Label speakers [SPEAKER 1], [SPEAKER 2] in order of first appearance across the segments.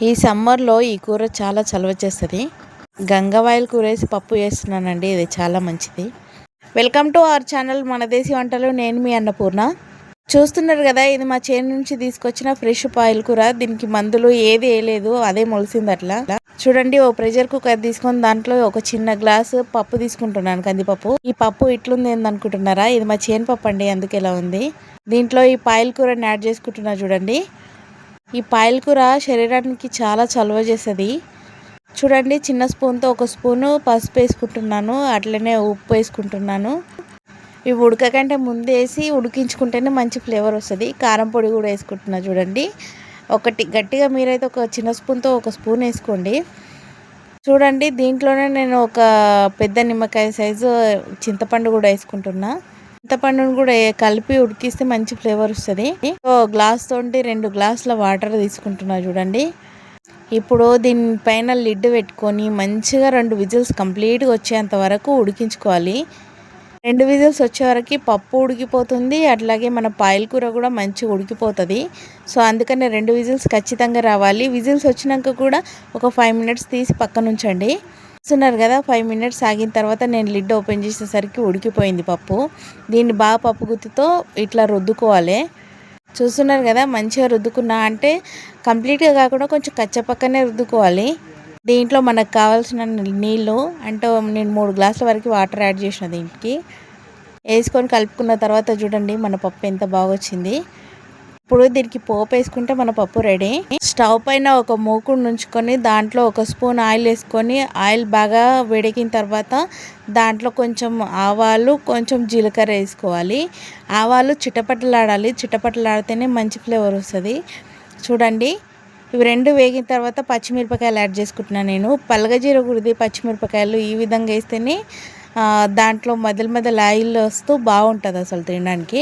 [SPEAKER 1] ఈ సమ్మర్లో ఈ కూర చాలా చలవ చేస్తుంది. గంగవాయిల్ కూర వేసి పప్పు చేస్తున్నానండి. ఇది చాలా మంచిది. వెల్కమ్ టు అవర్ ఛానల్ మన దేశీ వంటలు. నేను మీ అన్నపూర్ణ. చూస్తున్నారు కదా, ఇది మా చేను నుంచి తీసుకొచ్చిన ఫ్రెష్ పాయల్ కూర. దీనికి మందులు ఏది వేయలేదు, అదే మొలిసింది అట్లా. చూడండి, ఓ ప్రెషర్ కుక్కర్ తీసుకొని దాంట్లో ఒక చిన్న గ్లాసు పప్పు తీసుకుంటున్నాను, కందిపప్పు. ఈ పప్పు ఇట్లుంది ఏందనుకుంటున్నారా? ఇది మా చేను పప్పు అండి, అందుకు ఇలా ఉంది. దీంట్లో ఈ పాయల్ కూరని యాడ్ చేసుకుంటున్నా చూడండి. ఈ పాయల్ కూర శరీరానికి చాలా చలువ చేస్తుంది. చూడండి, చిన్న స్పూన్తో ఒక స్పూను పసుపు వేసుకుంటున్నాను, అట్లనే ఉప్పు వేసుకుంటున్నాను. ఇవి ఉడకకంటే ముందు వేసి ఉడికించుకుంటేనే మంచి ఫ్లేవర్ వస్తుంది. కారం పొడి కూడా వేసుకుంటున్నా చూడండి. ఒకటి గట్టిగా మీరైతే ఒక చిన్న స్పూన్తో ఒక స్పూన్ వేసుకోండి. చూడండి, దీంట్లోనే నేను ఒక పెద్ద నిమ్మకాయ సైజు చింతపండు కూడా వేసుకుంటున్నా. చింతపండును కూడా కలిపి ఉడికిస్తే మంచి ఫ్లేవర్ వస్తుంది. గ్లాస్ తోటి 2 గ్లాసుల వాటర్ తీసుకుంటున్నా చూడండి. ఇప్పుడు దీనిపైన లిడ్ పెట్టుకొని మంచిగా 2 విజిల్స్ కంప్లీట్గా వచ్చేంత వరకు ఉడికించుకోవాలి. 2 విజిల్స్ వచ్చే వరకు పప్పు ఉడికిపోతుంది, అట్లాగే మన పాయల్ కూర కూడా మంచిగా ఉడికిపోతుంది. సో అందుకనే 2 విజిల్స్ ఖచ్చితంగా రావాలి. విజిల్స్ వచ్చినాక కూడా ఒక 5 మినిట్స్ తీసి పక్కన ఉంచండి. చూస్తున్నారు కదా, 5 మినిట్స్ ఆగిన తర్వాత నేను లిడ్ ఓపెన్ చేసేసరికి ఉడికిపోయింది పప్పు. దీన్ని బాగా పప్పు గుత్తితో ఇట్లా రుద్దుకోవాలి. చూస్తున్నారు కదా, మంచిగా రుద్దుకున్నా అంటే కంప్లీట్గా కాకుండా కొంచెం కచ్చపక్కనే రుద్దుకోవాలి. దీంట్లో మనకు కావాల్సిన నీళ్ళు అంటే నేను 3 గ్లాసుల వరకు వాటర్ యాడ్ చేసిన దీనికి వేసుకొని కలుపుకున్న తర్వాత చూడండి మన పప్పు ఎంత బాగా వచ్చింది. ఇప్పుడు దీనికి పోపు వేసుకుంటే మన పప్పు రెడీ. స్టవ్ పైన ఒక మూకుడు ఉంచుకొని దాంట్లో ఒక స్పూన్ ఆయిల్ వేసుకొని, ఆయిల్ బాగా వేడెక్కిన తర్వాత దాంట్లో కొంచెం ఆవాలు, కొంచెం జీలకర్ర వేసుకోవాలి. ఆవాలు చిటపటలాడాలి, చిటపటలాడితేనే మంచి ఫ్లేవర్ వస్తుంది. చూడండి, ఇవి 2 వేగిన తర్వాత పచ్చిమిరపకాయలు యాడ్ చేసుకుంటున్నాను నేను. పలగజీర గుడిది పచ్చిమిరపకాయలు ఈ విధంగా వేస్తేనే దాంట్లో మధ్యలో ఆయిల్ వస్తూ బాగుంటుంది అసలు తినడానికి.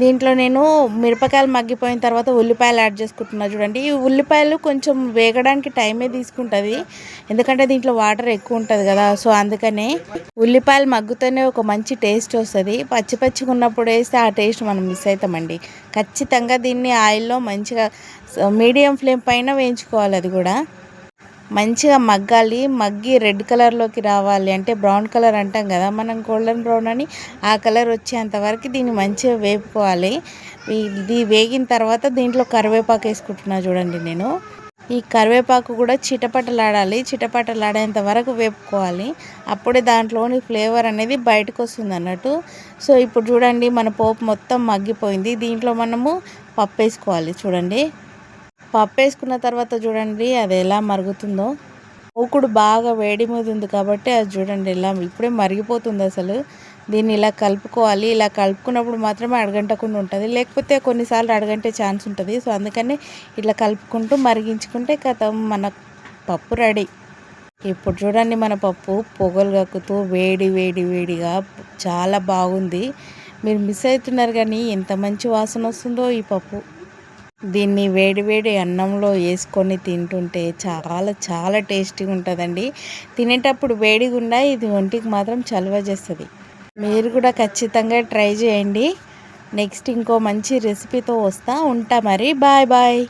[SPEAKER 1] దీంట్లో నేను మిరపకాయలు మగ్గిపోయిన తర్వాత ఉల్లిపాయలు యాడ్ చేసుకుంటున్నా చూడండి. ఈ ఉల్లిపాయలు కొంచెం వేగడానికి టైమే తీసుకుంటుంది, ఎందుకంటే దీంట్లో వాటర్ ఎక్కువ ఉంటుంది కదా. సో అందుకనే ఉల్లిపాయలు మగ్గుతూనే ఒక మంచి టేస్ట్ వస్తుంది. పచ్చిగా ఉన్నప్పుడు వేస్తే ఆ టేస్ట్ మనం మిస్ అవుతామండి. ఖచ్చితంగా దీన్ని ఆయిల్లో మంచిగా మీడియం ఫ్లేమ్ పైన వేయించుకోవాలి. అది కూడా మంచిగా మగ్గాలి. మగ్గి రెడ్ కలర్లోకి రావాలి, అంటే బ్రౌన్ కలర్ అంటాం కదా మనం, గోల్డెన్ బ్రౌన్ అని. ఆ కలర్ వచ్చేంత వరకు దీన్ని మంచిగా వేపుకోవాలి. ఇది వేగిన తర్వాత దీంట్లో కరివేపాకు వేసుకుంటున్నా చూడండి నేను. ఈ కరివేపాకు కూడా చిటపటలాడాలి, చిటపటలాడేంత వరకు వేపుకోవాలి. అప్పుడే దాంట్లోని ఫ్లేవర్ అనేది బయటకు వస్తుంది అన్నట్టు. సో ఇప్పుడు చూడండి, మన పోపు మొత్తం మగ్గిపోయింది. దీంట్లో మనము పప్పు వేసుకోవాలి. చూడండి, పప్పు వేసుకున్న తర్వాత చూడండి అది ఎలా మరుగుతుందో. మూకుడు బాగా వేడి మీద ఉంది కాబట్టి అది చూడండి ఎలా ఇప్పుడే మరిగిపోతుంది అసలు. దీన్ని ఇలా కలుపుకోవాలి. ఇలా కలుపుకున్నప్పుడు మాత్రమే అడగంటకుండా ఉంటుంది, లేకపోతే కొన్నిసార్లు అడగంటే ఛాన్స్ ఉంటుంది. సో అందుకని ఇట్లా కలుపుకుంటూ మరిగించుకుంటే మన పప్పు రెడీ. ఇప్పుడు చూడండి, మన పప్పు పొగలు కక్కుతూ వేడిగా చాలా బాగుంది. మీరు మిస్ అవుతున్నారు కానీ ఎంత మంచి వాసన వస్తుందో ఈ పప్పు. దీన్ని వేడి అన్నంలో వేసుకొని తింటుంటే చాలా టేస్టీగా ఉంటుందండి. తినేటప్పుడు వేడిగా ఉండా, ఇది ఒంటికి మాత్రం చలువ చేస్తుంది. మీరు కూడా ఖచ్చితంగా ట్రై చేయండి. నెక్స్ట్ ఇంకో మంచి రెసిపీతో ఉంటా మరి. బాయ్.